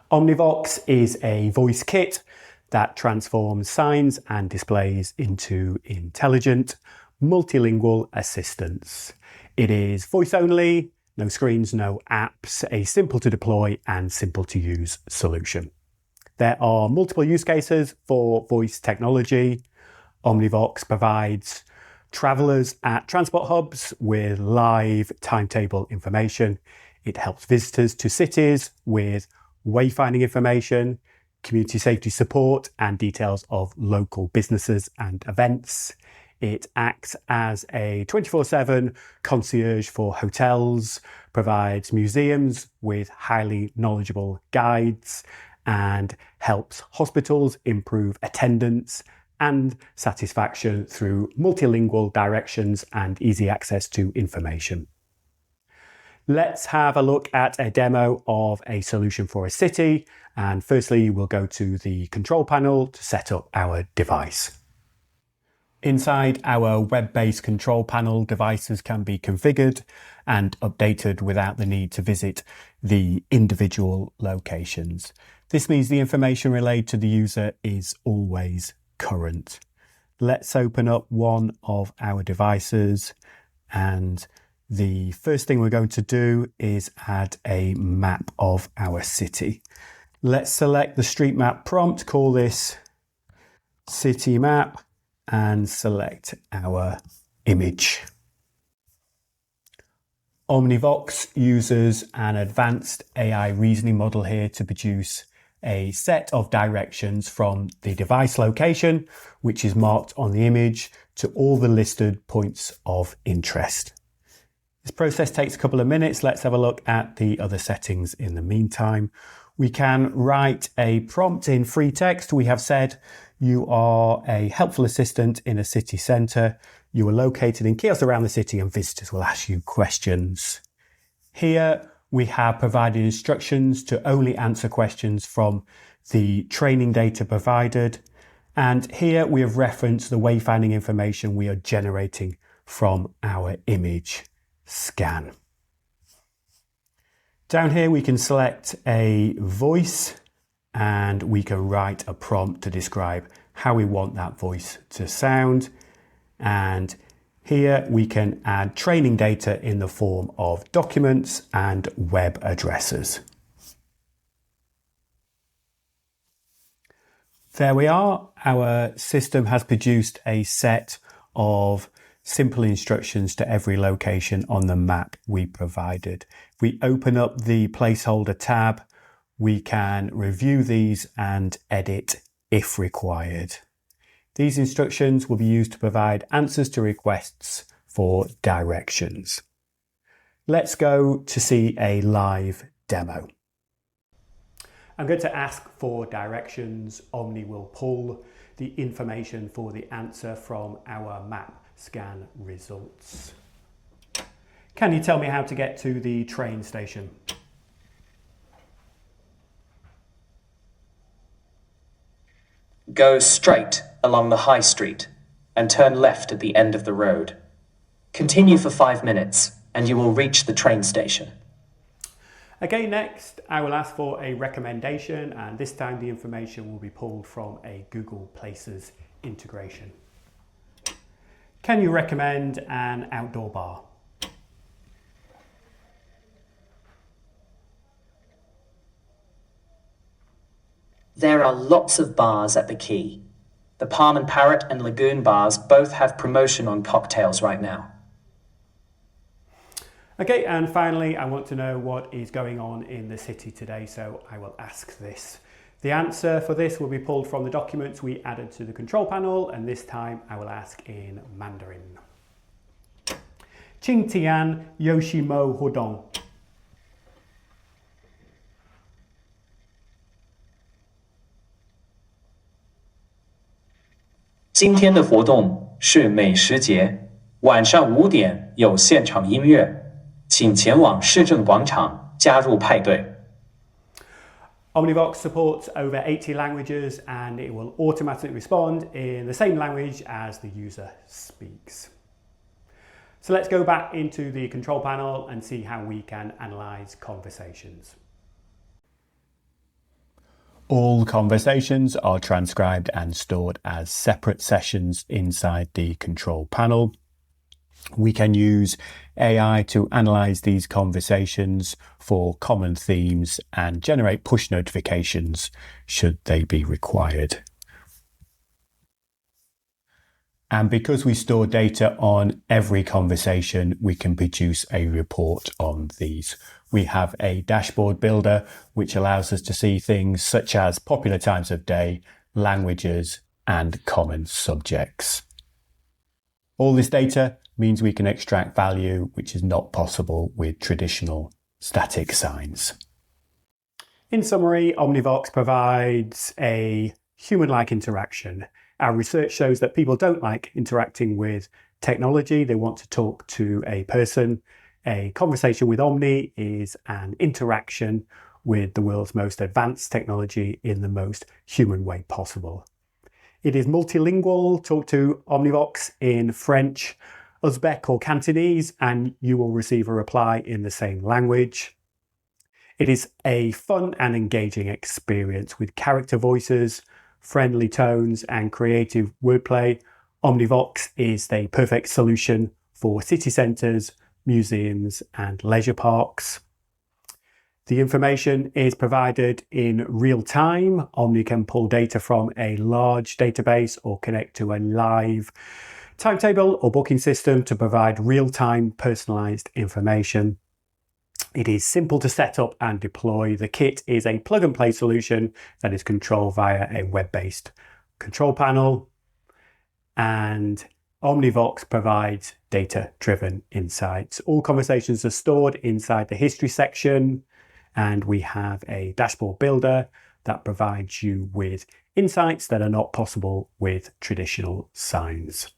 Omnie Vox is a voice kit that transforms signs and displays into intelligent, multilingual assistants. It is voice only, no screens, no apps, a simple to deploy and simple to use solution. There are multiple use cases for voice technology. Omnie Vox provides travellers at transport hubs with live timetable information. It helps visitors to cities with wayfinding information, community safety support, and details of local businesses and events. It acts as a 24/7 concierge for hotels, provides museums with highly knowledgeable guides, and helps hospitals improve attendance and satisfaction through multilingual directions and easy access to information. Let's have a look at a demo of a solution for a city. And firstly, we'll go to the control panel to set up our device. Inside our web-based control panel, devices can be configured and updated without the need to visit the individual locations. This means the information relayed to the user is always current. Let's open up one of our devices, and the first thing we're going to do is add a map of our city. Let's select the street map prompt, call this city map, and select our image. Omnie Vox uses an advanced AI reasoning model here to produce a set of directions from the device location, which is marked on the image, to all the listed points of interest. This process takes a couple of minutes. Let's have a look at the other settings in the meantime. We can write a prompt in free text. We have said you are a helpful assistant in a city centre. You are located in kiosks around the city and visitors will ask you questions. Here we have provided instructions to only answer questions from the training data provided. And here we have referenced the wayfinding information we are generating from our image scan. Down here we can select a voice and we can write a prompt to describe how we want that voice to sound. And here we can add training data in the form of documents and web addresses. There we are. Our system has produced a set of simple instructions to every location on the map we provided. If we open up the placeholder tab, we can review these and edit if required. These instructions will be used to provide answers to requests for directions. Let's go to see a live demo. I'm going to ask for directions. Omnie will pull the information for the answer from our map scan results. Can you tell me how to get to the train station? Go straight along the high street and turn left at the end of the road. Continue for 5 minutes and you will reach the train station. Okay, next I will ask for a recommendation, and this time the information will be pulled from a Google Places integration. Can you recommend an outdoor bar? There are lots of bars at the Quay. The Palm and Parrot and Lagoon bars both have promotion on cocktails right now. Okay, and finally I want to know what is going on in the city today, so I will ask this. The answer for this will be pulled from the documents we added to the control panel, and this time I will ask in Mandarin. Qingtian Yoshimo Hodong. 今天的活动是美食节，晚上5点有现场音乐，请前往市政广场加入派对。 Omnie Vox supports over 80 languages and it will automatically respond in the same language as the user speaks. So let's go back into the control panel and see how we can analyze conversations. All conversations are transcribed and stored as separate sessions inside the control panel. We can use AI to analyze these conversations for common themes and generate push notifications should they be required. And because we store data on every conversation, we can produce a report on these. We have a dashboard builder, which allows us to see things such as popular times of day, languages, and common subjects. All this data means we can extract value, which is not possible with traditional static signs. In summary, Omnie Vox provides a human-like interaction. Our research shows that people don't like interacting with technology. They want to talk to a person. A conversation with Omni is an interaction with the world's most advanced technology in the most human way possible. It is multilingual. Talk to Omnie Vox in French, Uzbek or Cantonese, and you will receive a reply in the same language. It is a fun and engaging experience with character voices, friendly tones, and creative wordplay. Omnie Vox is the perfect solution for city centres, museums, and leisure parks. The information is provided in real time. Omni can pull data from a large database or connect to a live timetable or booking system to provide real-time personalised information. It is simple to set up and deploy. The kit is a plug-and-play solution that is controlled via a web-based control panel. And Omnie Vox provides data-driven insights. All conversations are stored inside the history section, and we have a dashboard builder that provides you with insights that are not possible with traditional signs.